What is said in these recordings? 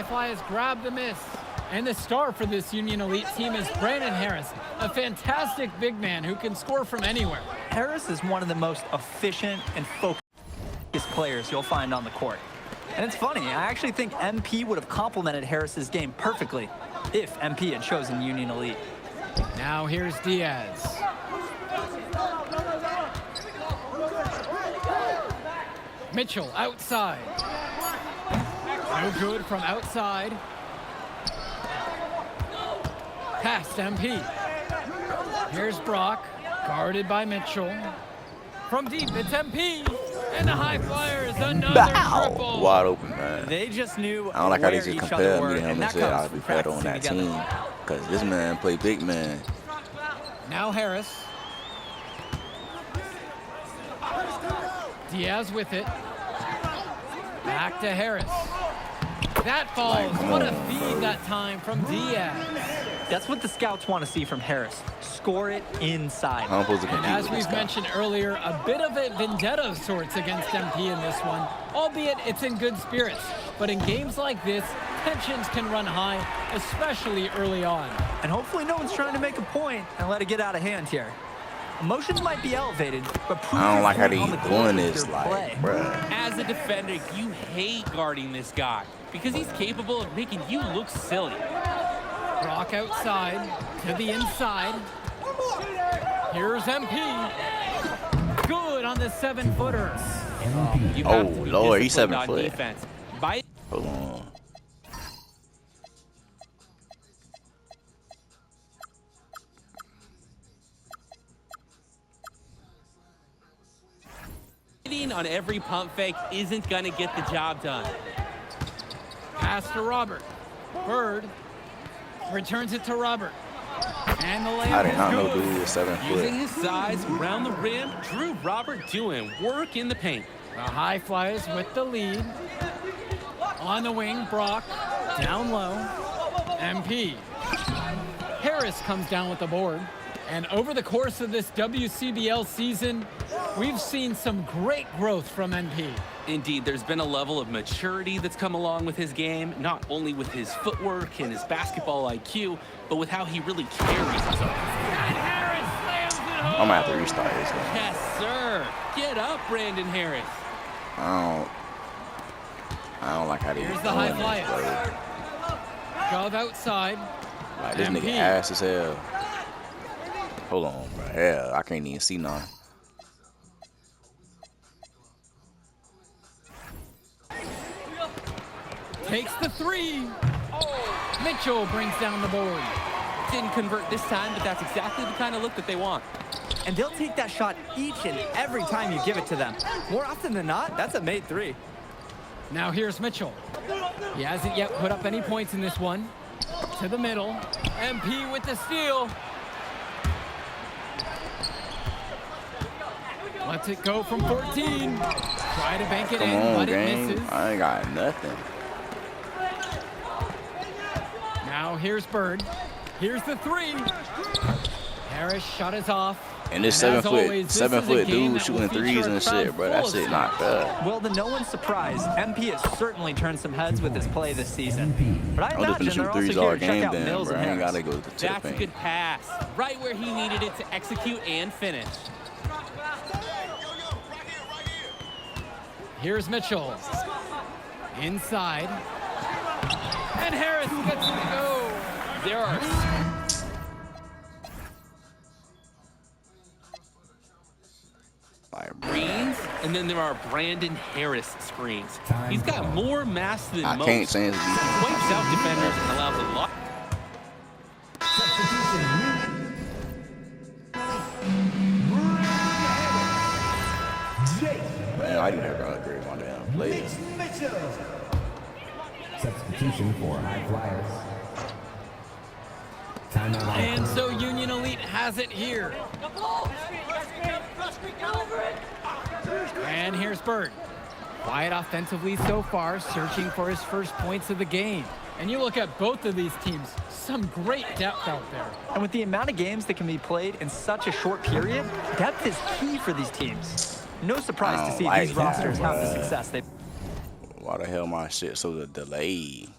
Flyers grab the miss. And the star for this Union Elite team is Brandon Harris, a fantastic big man who can score from anywhere. Harris is one of the most efficient and focused players you'll find on the court. And it's funny, I actually think MP would have complemented Harris's game perfectly if MP had chosen Union Elite. Now here's Diaz. Mitchell outside. No good from outside. Past MP. Here's Brock, guarded by Mitchell. From deep, it's MP. And the High Flyers, another triple. Wide open, man. They just knew I don't like how they where just each compare other were, me to him and and that said comes I'll from be better on that practicing team. Because this man play big man. Now Harris. Diaz with it. Back to Harris. That falls. What a feed that time from Diaz. That's what the scouts want to see from Harris. Score it inside. And as we've mentioned earlier, a bit of a vendetta of sorts against MP in this one, albeit it's in good spirits. But in games like this, tensions can run high, especially early on. And hopefully no one's trying to make a point and let it get out of hand here. Emotions might be elevated, but I don't like how they doing this, like, bruh. As a defender, you hate guarding this guy because he's capable of making you look silly. Brock outside to the inside. Here's MP. Good on the 7-footer. Oh, Lord, he's 7 foot. Defense. Hold on. On every pump fake isn't going to get the job done. Pass to Robert. Bird returns it to Robert. And the layup I did not know is dude good. was 7 foot. Using his size around the rim, Drew Robert doing work in the paint. The High Flyers with the lead. On the wing, Brock. Down low. MP. Harris comes down with the board. And over the course of this WCBL season, we've seen some great growth from MP. Indeed, there's been a level of maturity that's come along with his game, not only with his footwork and his basketball IQ, but with how he really carries himself. And Harris slams it home. I'm gonna have to restart this game. Yes, sir. Get up, Brandon Harris. I don't like how they Here's the High doing this, Flyers. bro. Gov outside. Like, this MP. nigga ass as hell. Hold on, bro. Hell, I can't even see none. Takes the 3. Mitchell brings down the board. Didn't convert this time, but that's exactly the kind of look that they want. And they'll take that shot each and every time you give it to them. More often than not, that's a made 3. Now here's Mitchell. He hasn't yet put up any points in this one. To the middle. MP with the steal. Lets it go from 14. Try to bank it Come in, on, but it gang. misses. I ain't got nothing. Now here's Bird. Here's the 3. Harris shot is off. And this as 7 foot, always, this 7 is a foot game dude that will shooting feature threes a and crowd shit, bro. full That of shit not bad. Well, to no one's surprise, MP has certainly turned some heads with his play this season. But I I'm just imagine finna they're shoot also threes here all to check game out then, Mills bro. I and ain't Harris. gotta go to the That's a paint. good pass. Right where he needed it to execute and finish. Here's Mitchell. Inside. And Harris gets it to go. There are screens, and then there are Brandon Harris screens. He's got more mass than I most. can't say it's He wipes out defenders and allows a lot. Man, I didn't have to upgrade my damn play. Substitution for High Flyers. Timeout. And so Union Elite has it here. And here's Bird. Quiet offensively so far, searching for his first points of the game. And you look at both of these teams, some great depth out there. And with the amount of games that can be played in such a short period, depth is key for these teams. No surprise to see like these that, rosters have the bruh. success they've. Why the hell my shit so delayed?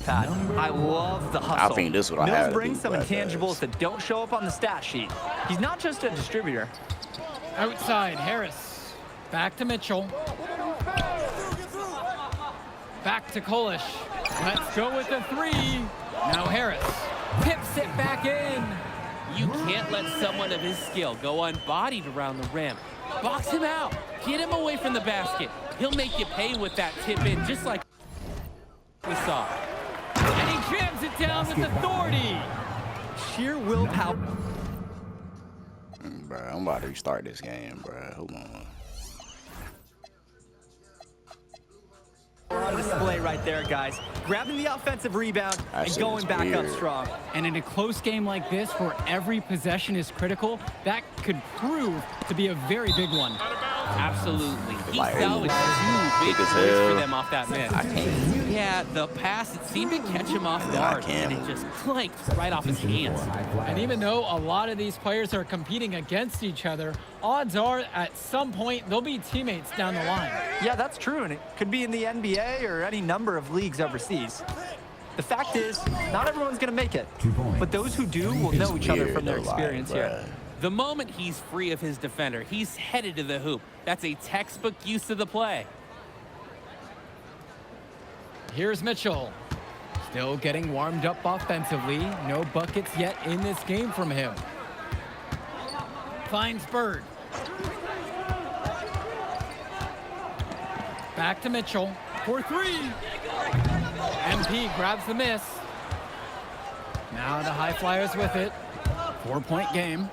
pad. I love the hustle. I think this is what I Mills had to brings do, some but intangibles that don't show up on the stat sheet. He's not just a distributor. Outside, Harris. Back to Mitchell. Back to Kolish. Let's go with the three. Now Harris tips it back in. You can't let someone of his skill go unbodied around the rim. Box him out. Get him away from the basket. He'll make you pay with that tip in, just like we saw. And he jams it down with authority. Sheer willpower. Bruh, I'm about to restart this game, bruh. Hold on. On display right there, guys. Grabbing the offensive rebound and going back up strong. And in a close game like this, where every possession is critical, that could prove to be a very big one. Absolutely. He Like, salvaged two big big as plays hell. for them off that miss. I can't. Yeah, the pass, it seemed to catch him off guard, can't. and it just clanked right off his hands. And even though a lot of these players are competing against each other, odds are at some point they'll be teammates down the line. Yeah, that's true, and it could be in the NBA or any number of leagues overseas. The fact is, not everyone's going to make it, 2 points. but those who do will know each other Weird, from their though, like, experience here. bruh. The moment he's free of his defender, he's headed to the hoop. That's a textbook use of the play. Here's Mitchell. Still getting warmed up offensively. No buckets yet in this game from him. Finds Bird. Back to Mitchell for three. MP grabs the miss. Now the High Flyers with it. 4-point game.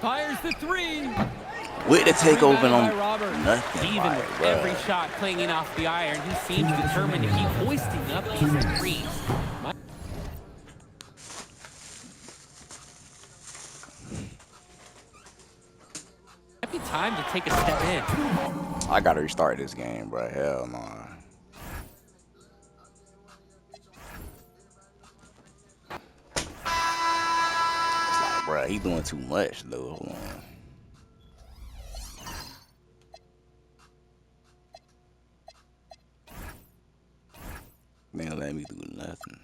Fires the three. With the takeover Rebounded on by Robert. nothing. Even like, with bruh. every shot clanging off the iron, he seems determined to keep hoisting up these threes. Might be time to take a step in. I gotta restart this game, bro. Hell no. It's like, bro, he doing too much though. Hold on. They don't let me do nothing.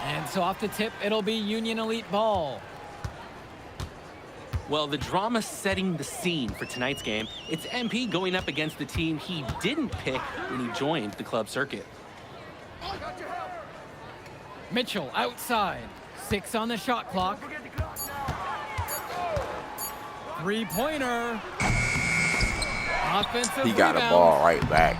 And so off the tip, it'll be Union Elite ball. Well, the drama setting the scene for tonight's game. It's MP going up against the team he didn't pick when he joined the club circuit. Mitchell outside. 6 on the shot clock. Three-pointer. Offensive He got a rebound. ball right back.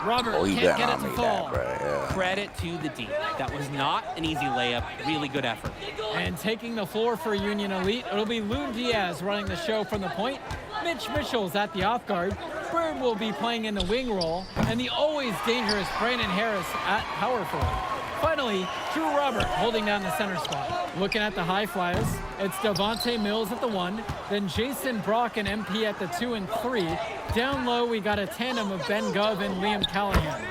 Robert Oh, he can't better get it not to make fall. that, bro. Yeah. Credit to the D. That was not an easy layup. Really good effort. And taking the floor for Union Elite, it'll be Loon Diaz running the show from the point. Mitch Mitchell's at the off guard. Bird will be playing in the wing role. And the always dangerous Brandon Harris at power forward. Finally, Drew Robert holding down the center spot. Looking at the High Flyers, it's Devontae Mills at the 1, then Jason Brock and MP at the 2 and 3. Down low, we got a tandem of Ben Gov and Liam Callahan.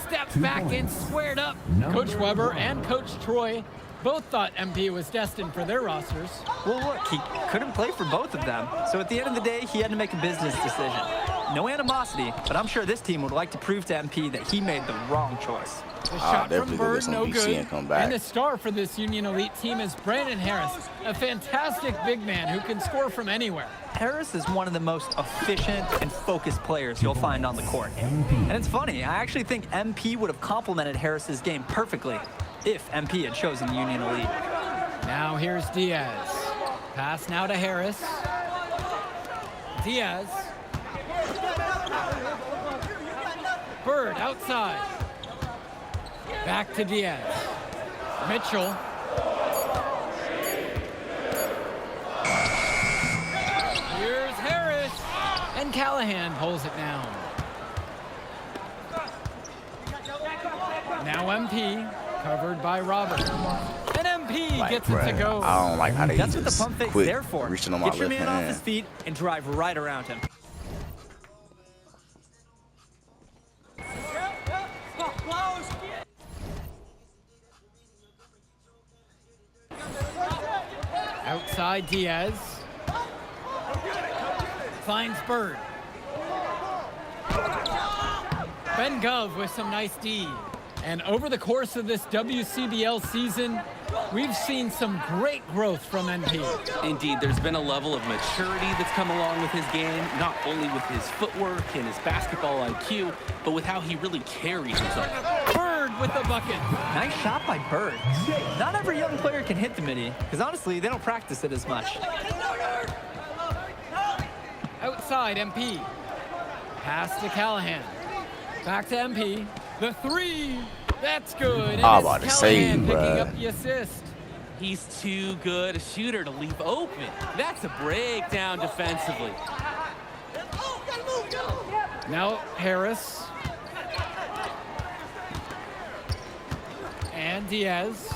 Steps back and squared up. Coach Weber and Coach Troy both thought MP was destined for their rosters. Well, look, he couldn't play for both of them. So at the end of the day, he had to make a business decision. No animosity, but I'm sure this team would like to prove to MP that he made the wrong choice. The shot from definitely go get Bird, some no BC good. and come back. And the star for this Union Elite team is Brandon Harris, a fantastic big man who can score from anywhere. Harris is one of the most efficient and focused players you'll find on the court. And it's funny, I actually think MP would have complemented Harris's game perfectly if MP had chosen Union Elite. Now here's Diaz. Pass now to Harris. Diaz. Bird outside. Back to Diaz. Mitchell. Here's Harris. And Callahan pulls it down. Now MP, covered by Robert. And MP Like, gets it to bruh, go. I don't like how they That's what the just pump fake's quit there for. reaching on my Get your left man off his hand. feet and drive right around him. Outside Diaz. Finds Bird. Ben Gov with some nice D. And over the course of this WCBL season, we've seen some great growth from NP. Indeed, there's been a level of maturity that's come along with his game, not only with his footwork and his basketball IQ, but with how he really carries himself. Bird with the bucket. Nice shot by Bird. Not every young player can hit the midi, because honestly, they don't practice it as much. Outside MP. Pass to Callahan. Back to MP. The three. That's good. And I'm it's about to Callahan say, picking bruh. up the assist. He's too good a shooter to leave open. That's a breakdown defensively. Now Harris. And Diaz.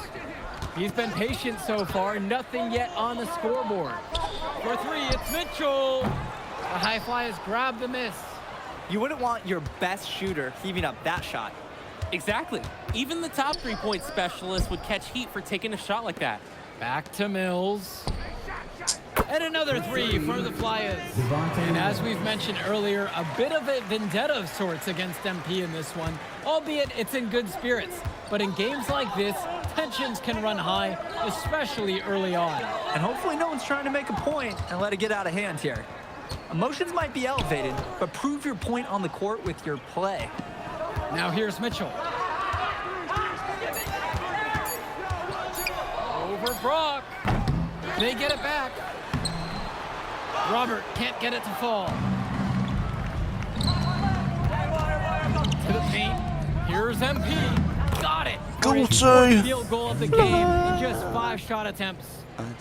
He's been patient so far. Nothing yet on the scoreboard. For three, it's Mitchell. The high flyers grab the miss. You wouldn't want your best shooter heaving up that shot. Exactly. Even the top three-point specialist would catch heat for taking a shot like that. Back to Mills. And another three for the Flyers. And as we've mentioned earlier, a bit of a vendetta of sorts against MP in this one, albeit it's in good spirits. But in games like this, tensions can run high, especially early on. And hopefully no one's trying to make a point and let it get out of hand here. Emotions might be elevated, but prove your point on the court with your play. Now here's Mitchell. Over Brock. They get it back. Robert can't get it to fall. To the paint. Here's MP. Got it. Go, For his Jay. fourth field goal of the game in just 5 shot attempts.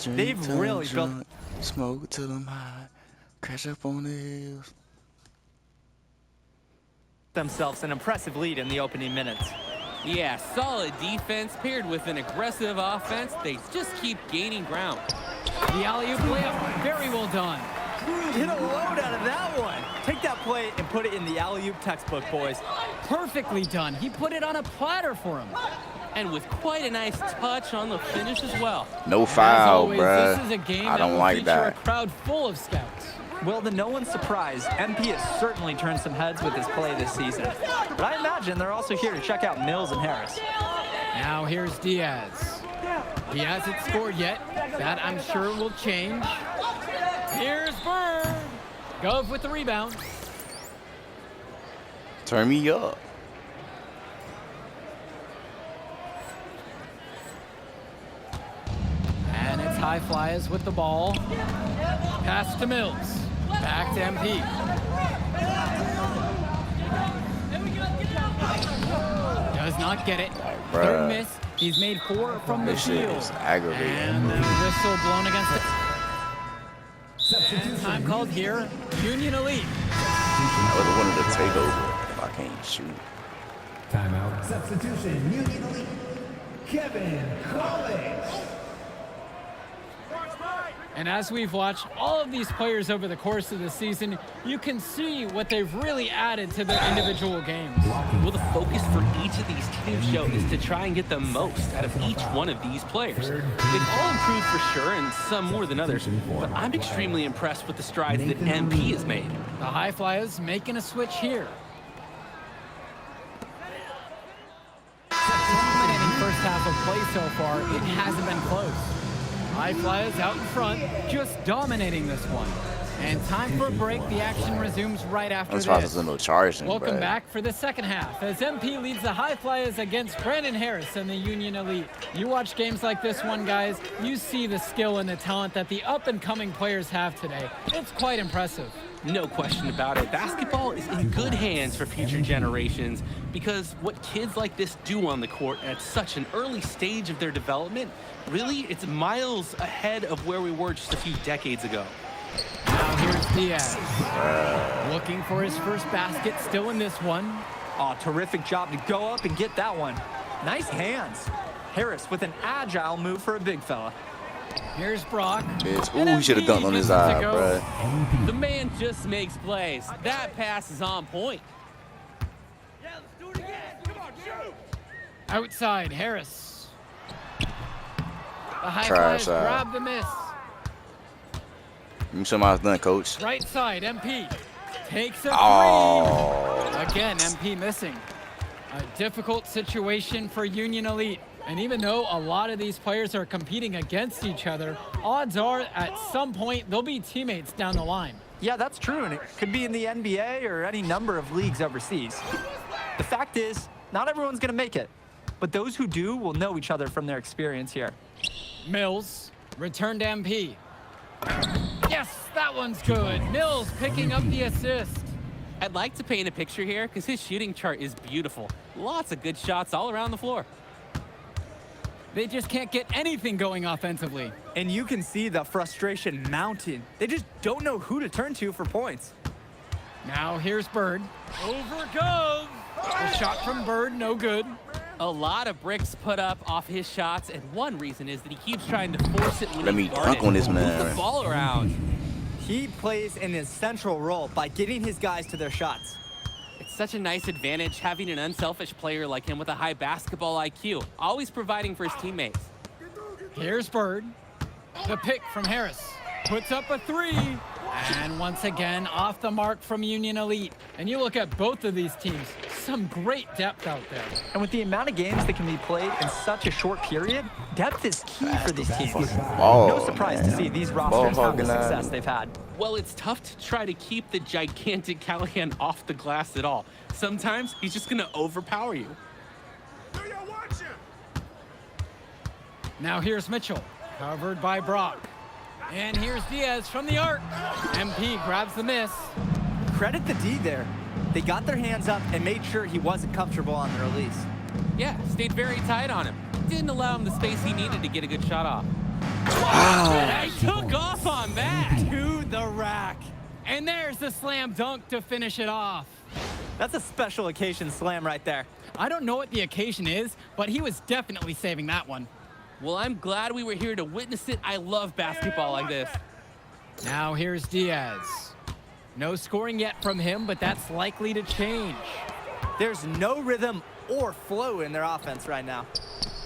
They've really built smoke till I'm high. Crash up on the hills. themselves an impressive lead in the opening minutes. Yeah, solid defense paired with an aggressive offense. They just keep gaining ground. The alley-oop layup, very well done. Get a load out of that one. Take that play and put it in the alley-oop textbook, boys. Perfectly done. He put it on a platter for him. And with quite a nice touch on the finish as well. No As foul, always, bruh. this is a game I that don't will like feature that. a crowd full of scouts. Well, to no one's surprise, MP has certainly turned some heads with his play this season. But I imagine they're also here to check out Mills and Harris. Now here's Diaz. He hasn't scored yet. That, I'm sure, will change. Here's Bird. Gov with the rebound. Turn me up. And it's High Flyers with the ball. Pass to Mills. Back to MP. Does not get it. bruh. Third miss. He's made 4 from the This shit field. is aggravating. And the whistle blown against it. And time called here. Union Elite. I would have wanted to take over if I can't shoot. Timeout. Substitution. Union Elite. Kevin Collins. And as we've watched all of these players over the course of the season, you can see what they've really added to their individual games. Well, the focus for each of these teams show is to try and get the most out of each one of these players. They've all improved for sure, and some more than others, but I'm extremely impressed with the strides that MP has made. The High Flyers making a switch here. Dominating first half of play so far, it hasn't been close. High Flyers out in front, just dominating this one. And time for a break. The action resumes right after I'm surprised this. there's no charging, Welcome bruh. back for the second half as MP leads the High Flyers against Brandon Harris and the Union Elite. You watch games like this one, guys, you see the skill and the talent that the up-and-coming players have today. It's quite impressive. No question about it. Basketball is in good hands for future generations because what kids like this do on the court at such an early stage of their development, really, it's miles ahead of where we were just a few decades ago. Now here's Diaz. Looking for his first basket, still in this one. Oh, terrific job to go up and get that one. Nice hands. Harris with an agile move for a big fella. Here's Brock. Bitch. And Ooh, he should have dunked on his gets it to eye, go. bruh. The man just makes plays. That pass is on point. Outside, Harris. The High Trash Flyers out. grab the miss. Let me show my done, coach. Right side, MP takes a Oh. three. Again, MP missing. A difficult situation for Union Elite. And even though a lot of these players are competing against each other, odds are at some point they'll be teammates down the line. Yeah, that's true, and it could be in the NBA or any number of leagues overseas. The fact is, not everyone's going to make it, but those who do will know each other from their experience here. Mills, return to MP. Yes, that one's good. Mills picking up the assist. I'd like to paint a picture here because his shooting chart is beautiful. Lots of good shots all around the floor. They just can't get anything going offensively. And you can see the frustration mounting. They just don't know who to turn to for points. Now here's Bird. Over Gove. The shot from Bird, no good. A lot of bricks put up off his shots, and one reason is that he keeps trying to force it when Let me he's guarded. dunk on this Move man. the ball around. He plays an essential role by getting his guys to their shots. It's such a nice advantage having an unselfish player like him with a high basketball IQ, always providing for his teammates. Here's Bird. The pick from Harris. Puts up a three. And once again, off the mark from Union Elite. And you look at both of these teams, some great depth out there. And with the amount of games that can be played in such a short period, depth is key for these teams. Ball, No surprise to man. see these Ball rosters have the hogging success that. they've had. Well, it's tough to try to keep the gigantic Callahan off the glass at all. Sometimes he's just going to overpower you. Now here's Mitchell, covered by Brock. And here's Diaz from the arc. MP grabs the miss. Credit the D there. They got their hands up and made sure he wasn't comfortable on the release. Yeah, stayed very tight on him. Didn't allow him the space he needed to get a good shot off. Wow. He took off on that. To the rack. And there's the slam dunk to finish it off. That's a special occasion slam right there. I don't know what the occasion is, but he was definitely saving that one. Well, I'm glad we were here to witness it. I love basketball like this. Now here's Diaz. No scoring yet from him, but that's likely to change. There's no rhythm or flow in their offense right now.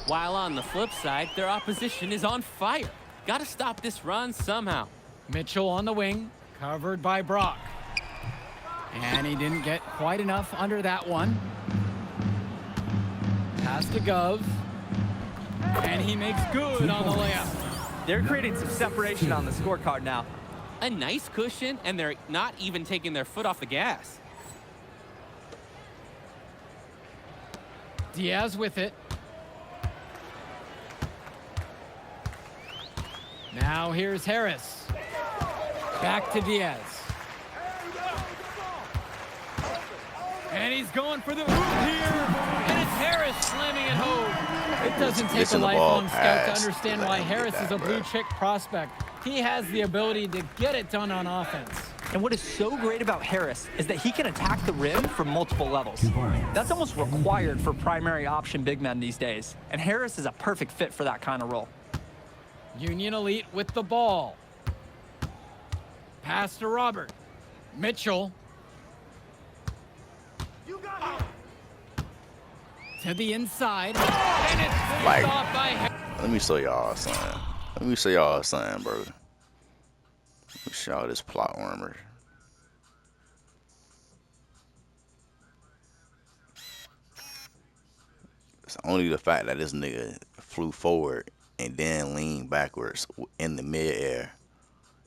While on the flip side, their opposition is on fire. Got to stop this run somehow. Mitchell on the wing, covered by Brock. And he didn't get quite enough under that one. Pass to Gov. And he makes good on the layup. They're creating some separation on the scorecard now. A nice cushion, and they're not even taking their foot off the gas. Diaz with it. Now here's Harris. Back to Diaz. And he's going for the hoop here. And it's Harris slamming it home. It doesn't take a Missing the ball lifelong scout to pass. understand Let why him get Harris that, is a bro. blue chip prospect. He has the ability to get it done on offense. And what is so great about Harris is that he can attack the rim from multiple levels. That's almost required for primary option big men these days. And Harris is a perfect fit for that kind of role. Union Elite with the ball. Pass to Robert. Mitchell. To the inside. And it's finished Like- off by Harris. Let me show y'all something. Let me show y'all something, bro. Let me show y'all this plot armor. It's only the fact that this nigga flew forward and then leaned backwards in the mid-air.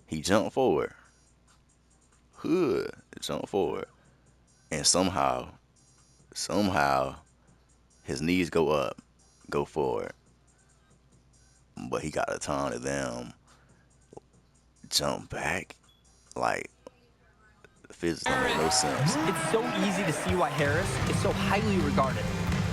He jumped forward. Hood jumped forward. And somehow his knees go up, go forward. But he got a ton of them jump back. Like, physics don't make no sense. It's so easy to see why Harris is so highly regarded.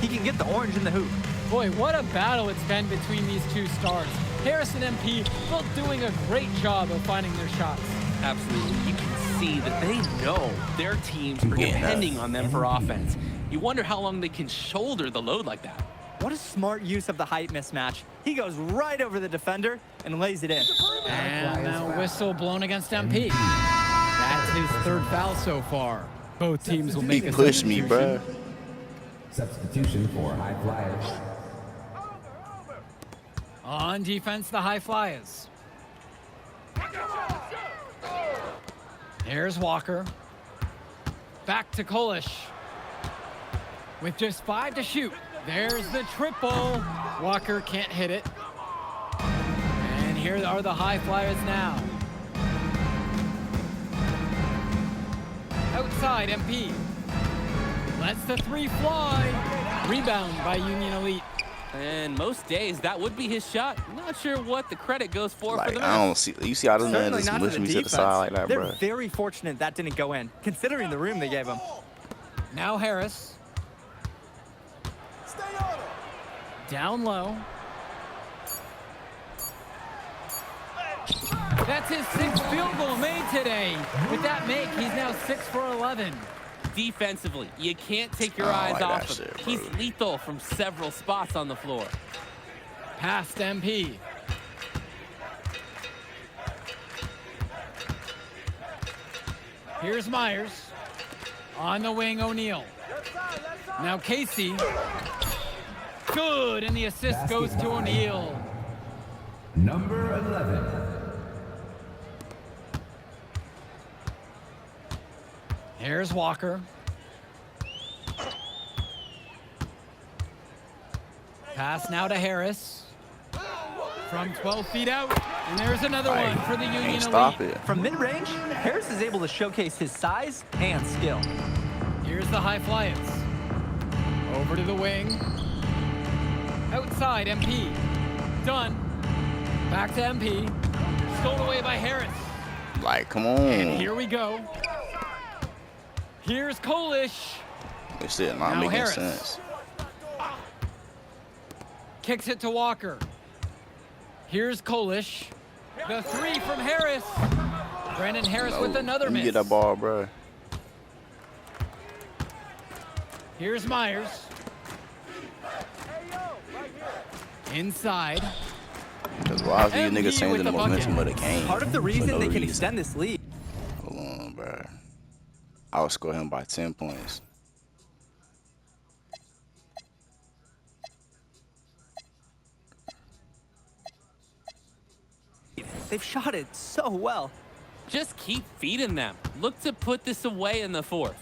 He can get the orange in the hoop. Boy, what a battle it's been between these two stars. Harris and MP both doing a great job of finding their shots. Absolutely. You can see that they know their teams are Yeah. depending on them for offense. You wonder how long they can shoulder the load like that. What a smart use of the height mismatch. He goes right over the defender and lays it in. And now whistle blown against MP. That's his third foul so far. Both teams will make He a pushed me, substitution. bruh. Substitution for High Flyers. On defense, the High Flyers. Here's Walker. Back to Kolish. With just 5 to shoot. There's the triple. Walker can't hit it. And here are the high flyers now. Outside, MP. Lets the 3 fly. Rebound by Union Elite. And most days, that would be his shot. Not sure what the credit goes for Like, the I miss. don't see. You see how this man Certainly just not to push the me to the defense. side like that, They're bro. very fortunate that didn't go in, considering the room they gave him. Now Harris. Down low. That's his 6th field goal made today. With that make, he's now 6 for 11. Defensively, you can't take your I don't eyes like off that him. shit, He's bro. lethal from several spots on the floor. Past MP. Here's Myers. On the wing, O'Neal. Now Casey. Good, and the assist goes to O'Neal. Number 11. Here's Walker. Pass now to Harris. From 12 feet out. And there's another Like, one for the Union can't Elite. stop it. From mid-range, Harris is able to showcase his size and skill. Here's the high flyers. Over to the wing. Outside, MP. Done. Back to MP. Stolen away by Harris. Like, come And on. here we go. Here's Kolish. This shit not Now making Harris. sense. Kicks it to Walker. Here's Kolish. The 3 from Harris. Brandon Harris with another Let me miss. get that ball, bro. Here's Myers. Inside. Because why is these MP niggas with changing the the momentum of bucket. the game? Part of the for reason no they can reason? extend this lead. Hold on, bro. I'll score him by 10 points. They've shot it so well. Just keep feeding them. Look to put this away in the 4th.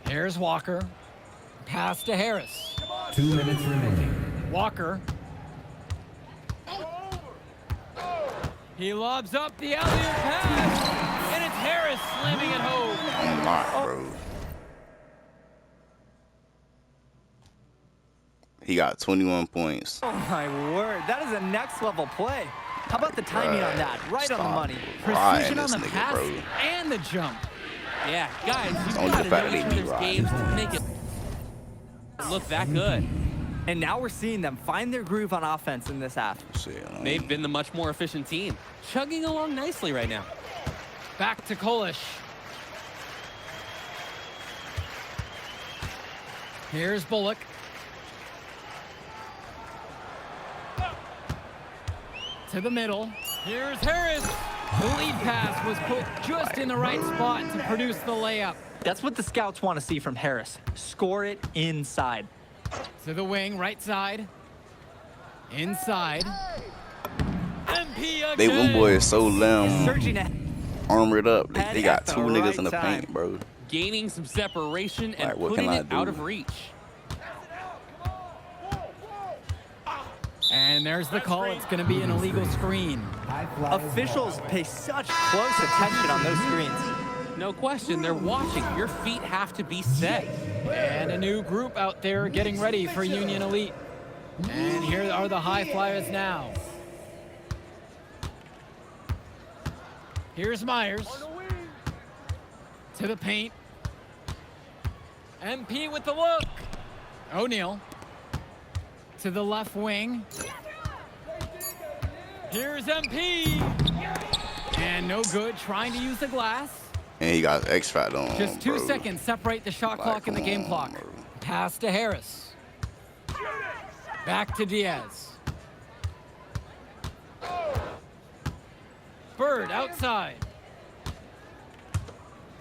Here's Walker. Pass to Harris. 2 minutes remaining. Walker. He lobs up the alley-oop pass. And it's Harris slamming it home. I'm not, bro. He got 21 points. Oh my word, that is a next level play. How about the timing on that? Right on the Stop money. Precision riding on this the nigga, pass bro. and the jump. Yeah, guys, you've only got the to fact know that each they other's beat games to make it look that good. And now we're seeing them find their groove on offense in this half. Shit, They've been the much more efficient team, chugging along nicely right now. Back to Kolish. Here's Bullock. To the middle. Here's Harris. The lead pass was put just in the right spot to produce the layup. That's what the scouts want to see from Harris. Score it inside. To the wing, right side. Inside. MP again. They them boys so Surging ahead. armored up. And They got at the 2 niggas right in the time. paint, bro. Gaining some separation and Like, what putting can I it out do? of reach. And there's the call. It's going to be an illegal screen. High flyers Officials ball. pay such close attention on those screens. No question, they're watching. Your feet have to be set. And a new group out there getting ready for Union Elite. And here are the high flyers now. Here's Myers. To the paint. MP with the look. O'Neal. To the left wing. Here's MP. And no good, trying to use the glass. And he got X Factor on. Just 2 bro. seconds separate the shot Like, clock and the come game on, clock. bro. Pass to Harris. Back to Diaz. Bird outside.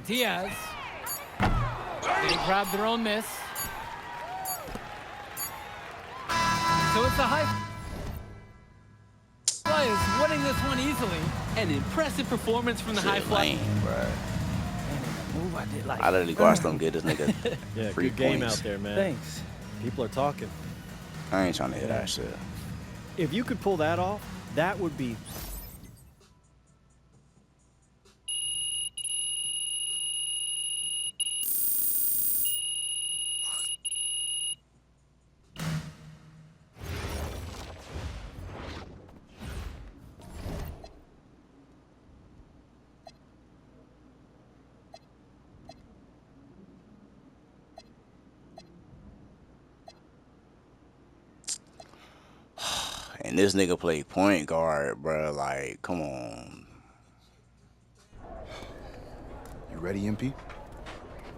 Diaz. They grab their own miss. So it's the high flyers winning this one easily. An impressive performance from the high Shit fly. lame, bro. move I did like. I literally watched them get this nigga Yeah, 3 good game points. out there, man. Thanks. People are talking. I ain't trying to hear that shit. If you could pull that off, that would be. And this nigga play point guard, bro. Like, come on. You ready, MP?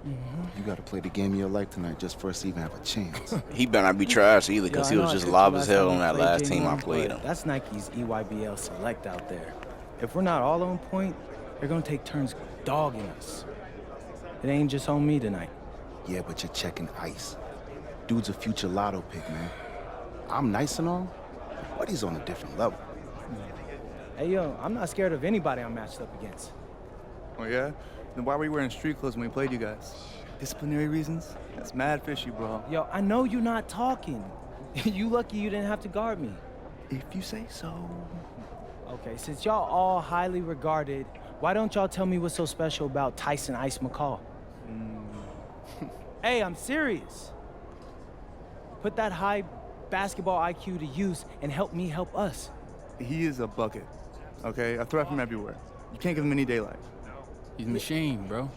You got to play the game of your life tonight just for us to even have a chance. He better not be trash either, because he was just lob as hell on that last team I played him. That's Nike's EYBL Select out there. If we're not all on point, they're gonna take turns dogging us. It ain't just on me tonight. Yeah, but you're checking ice. Dude's a future lotto pick, man. I'm nice and all, but he's on a different level. Hey, yo, I'm not scared of anybody I'm matched up against. Oh, yeah? Then why were you wearing street clothes when we played you guys? Disciplinary reasons? That's mad fishy, bro. Yo, I know you're not talking. You lucky you didn't have to guard me. If you say so. Okay, since y'all all highly regarded, why don't y'all tell me what's so special about Tyson Ice McCall? Hey, I'm serious. Put that high basketball IQ to use and help me help us. He is a bucket, okay? A threat from everywhere. You can't give him any daylight. He's a machine, bro.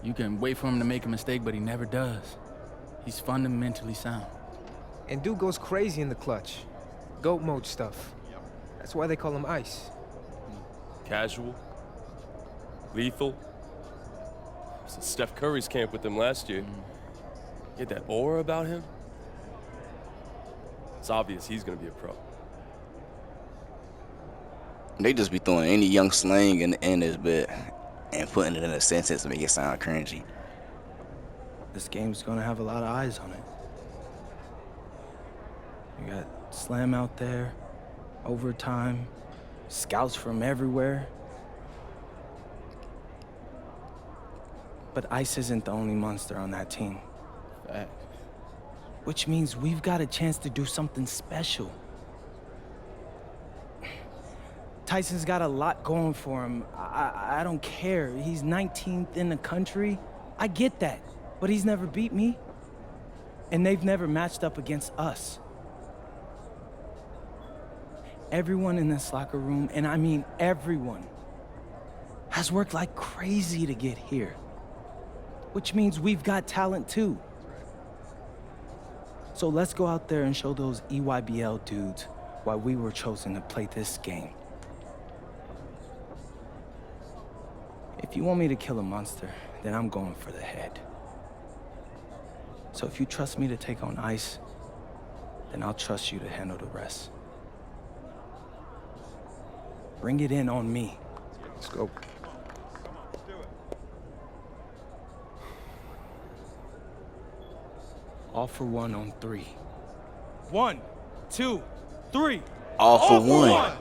You can wait for him to make a mistake, but he never does. He's fundamentally sound. And dude goes crazy in the clutch. Goat mode stuff. That's why they call him Ice. Casual. Lethal. Was at Steph Curry's camp with them last year. Get that aura about him. It's obvious he's gonna be a pro. They just be throwing any young slang in this bit and putting it in a sentence to make it sound cringy. This game's gonna have a lot of eyes on it. You got Slam out there, overtime, scouts from everywhere. But Ice isn't the only monster on that team. Fact. Which means we've got a chance to do something special. Tyson's got a lot going for him. I don't care. He's 19th in the country. I get that. But he's never beat me. And they've never matched up against us. Everyone in this locker room, and I mean everyone, has worked like crazy to get here. Which means we've got talent too. So let's go out there and show those EYBL dudes why we were chosen to play this game. If you want me to kill a monster, then I'm going for the head. So if you trust me to take on Ice, then I'll trust you to handle the rest. Bring it in on me. Let's go. All for one on 3. 1, 2, 3. All for one.